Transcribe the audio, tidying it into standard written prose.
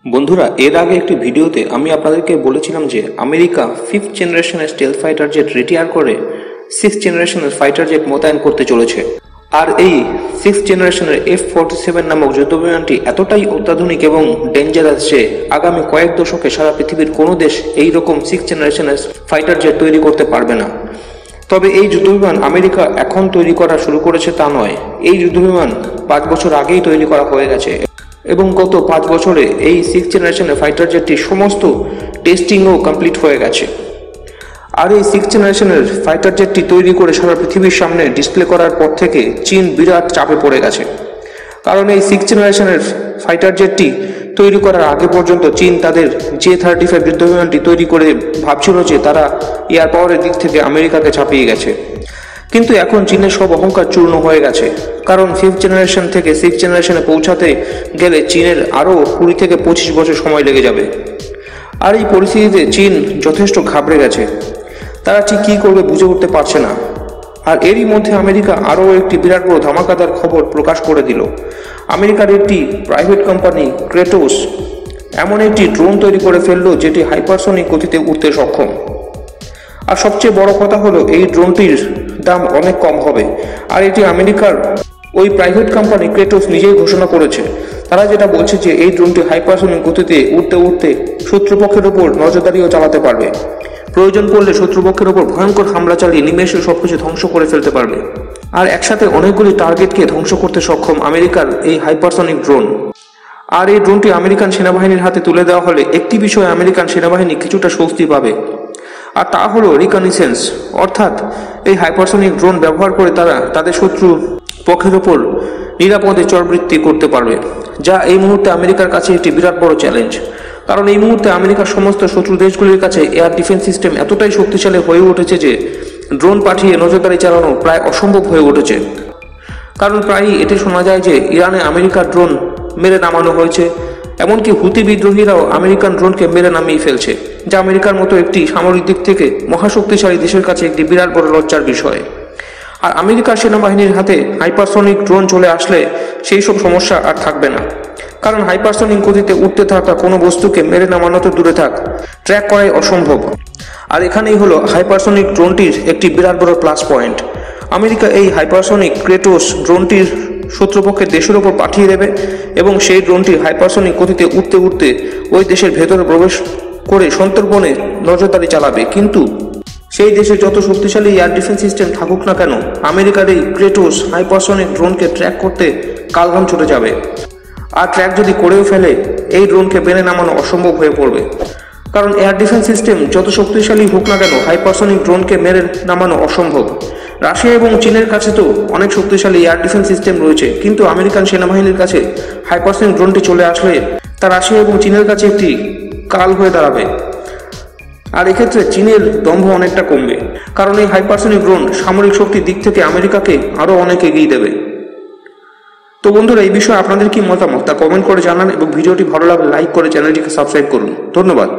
বন্ধুরা, এর আগে একটি ভিডিওতে আমি আপনাদেরকে বলেছিলাম যে আমেরিকা 5th জেনারেশনের স্টেলথ ফাইটার জেট রিটায়ার করে 6th জেনারেশনের ফাইটার জেট মোতায়েন করতে চলেছে। আর এই 6th জেনারেশনের F-47 নামক যুদ্ধবিমানটি এতটাই অত্যাধুনিক এবং ডেঞ্জারাস যে আগামী কয়েক দশকে সারা পৃথিবীর কোনো দেশ এই রকম 6th জেনারেশনের ফাইটার জেট তৈরি করতে পারবে না। তবে এই যুদ্ধবিমান আমেরিকা এখন তৈরি করা শুরু করেছে তা নয়, এই যুদ্ধবিমান 5 বছর আগেই তৈরি করা হয়ে গেছে এবং গত 5 বছরে এই 6th জেনারেশনের ফাইটার জেটটি সমস্ত টেস্টিংও কমপ্লিট হয়ে গেছে। আর এই 6th জেনারেশনের ফাইটার জেটটি তৈরি করে সারা পৃথিবীর সামনে ডিসপ্লে করার পর থেকে চীন বিরাট চাপে পড়ে গেছে। কারণ এই 6th জেনারেশনের ফাইটার জেটটি তৈরি করার আগে পর্যন্ত চীন তাদের J-35 যুদ্ধবিমানটি তৈরি করে ভাবছিল যে তারা এয়ার পাওয়ারের দিক থেকে আমেরিকাকে ছাপিয়ে গেছে। কিন্তু এখন চীনের সব অহংকার চূর্ণ হয়ে গেছে, কারণ 5th জেনারেশন থেকে 6th জেনারেশনে পৌঁছাতে গেলে চীনের আরও 20 থেকে 25 বছর সময় লেগে যাবে। আর এই পরিস্থিতিতে চীন যথেষ্ট ঘাবড়ে গেছে, তারা ঠিক কী করবে বুঝে উঠতে পারছে না। আর এরই মধ্যে আমেরিকা আরও একটি বিরাট বড় ধামাকাদার খবর প্রকাশ করে দিল। আমেরিকার একটি প্রাইভেট কোম্পানি ক্রেটোস এমন একটি ড্রোন তৈরি করে ফেললো যেটি হাইপারসনিক গতিতে উড়তে সক্ষম। আর সবচেয়ে বড় কথা হলো এই ড্রোনটির দাম অনেক কম হবে। আর এটি আমেরিকার ওই প্রাইভেট কোম্পানি ক্রেটোস নিজেই ঘোষণা করেছে। তারা যেটা বলছে যে এই ড্রোনটি হাইপারসনিক গতিতে উড়তে উড়তে শত্রুপক্ষের ওপর নজরদারিও চালাতে পারবে। প্রয়োজন পড়লে শত্রুপক্ষের ওপর ভয়ঙ্কর হামলা চালিয়ে নিমেষে সবকিছু ধ্বংস করে ফেলতে পারবে। আর একসাথে অনেকগুলি টার্গেটকে ধ্বংস করতে সক্ষম আমেরিকার এই হাইপারসনিক ড্রোন। আর এই ড্রোনটি আমেরিকান সেনাবাহিনীর হাতে তুলে দেওয়া হলে একটি বিষয়ে আমেরিকান সেনাবাহিনী কিছুটা স্বস্তি পাবে, আর তা হলো রিকনিসেন্স। অর্থাৎ এই হাইপারসনিক ড্রোন ব্যবহার করে তারা তাদের শত্রু পক্ষের ওপর নিরাপদে চরবৃত্তি করতে পারবে, যা এই মুহূর্তে আমেরিকার কাছে একটি বিরাট বড় চ্যালেঞ্জ। কারণ এই মুহূর্তে আমেরিকার সমস্ত শত্রু দেশগুলির কাছে এয়ার ডিফেন্স সিস্টেম এতটাই শক্তিশালী হয়ে উঠেছে যে ড্রোন পাঠিয়ে নজরদারি চালানো প্রায় অসম্ভব হয়ে উঠেছে। কারণ প্রায়ই এটি শোনা যায় যে ইরানে আমেরিকার ড্রোন মেরে নামানো হয়েছে, এমনকি হুতি বিদ্রোহীরাও আমেরিকান ড্রোনকে মেরে নামিয়ে ফেলছে, যা আমেরিকার মতো একটি সামরিক দিক থেকে মহাশক্তিশালী দেশের কাছে একটি বিরাট বড় লজ্জার বিষয়। আর আমেরিকার সেনাবাহিনীর হাতে হাইপারসনিক ড্রোন চলে আসলে সেই সব সমস্যা আর থাকবে না। কারণ হাইপারসনিক গতিতে উঠতে থাকা কোনো বস্তুকে মেরে নামানো তো দূরে থাক, ট্র্যাক করাই অসম্ভব। আর এখানেই হলো হাইপারসনিক ড্রোনটির একটি বিরাট বড় প্লাস পয়েন্ট। আমেরিকা এই হাইপারসনিক ক্রেটোস ড্রোনটির শত্রুপক্ষের দেশের ওপর পাঠিয়ে দেবে এবং সেই ড্রোনটি হাইপারসনিক গতিতে উঠতে উঠতে ওই দেশের ভেতরে প্রবেশ করে সন্তর্পণে নজরদারি চালাবে। কিন্তু সেই দেশে যত শক্তিশালী এয়ার ডিফেন্স সিস্টেম থাকুক না কেন, আমেরিকার এই ক্রেটোস হাইপারসনিক ড্রোনকে ট্র্যাক করতে কালঘাম ছুটে যাবে। আর ট্র্যাক যদি করেও ফেলে, এই ড্রোনকে মেরে নামানো অসম্ভব হয়ে পড়বে। কারণ এয়ার ডিফেন্স সিস্টেম যত শক্তিশালী হোক না কেন, হাইপারসনিক ড্রোনকে মেরে নামানো অসম্ভব। রাশিয়া এবং চীনের কাছে তো অনেক শক্তিশালী এয়ার ডিফেন্স সিস্টেম রয়েছে, কিন্তু আমেরিকান সেনাবাহিনীর কাছে হাইপারসনিক ড্রোনটি চলে আসলে তা রাশিয়া এবং চীনের কাছে একটি কাল হয়ে দাঁড়াবে। আর এক্ষেত্রে চীনের দম্ভ অনেকটা কমবে, কারণ এই হাইপারসনিক ড্রোন সামরিক শক্তির দিক থেকে আমেরিকাকে আরও অনেক এগিয়ে দেবে। তো বন্ধুরা, এই বিষয়ে আপনাদের কি মতামত তা কমেন্ট করে জানান এবং ভিডিওটি ভালো লাগলে লাইক করে চ্যানেলটিকে সাবস্ক্রাইব করুন। ধন্যবাদ।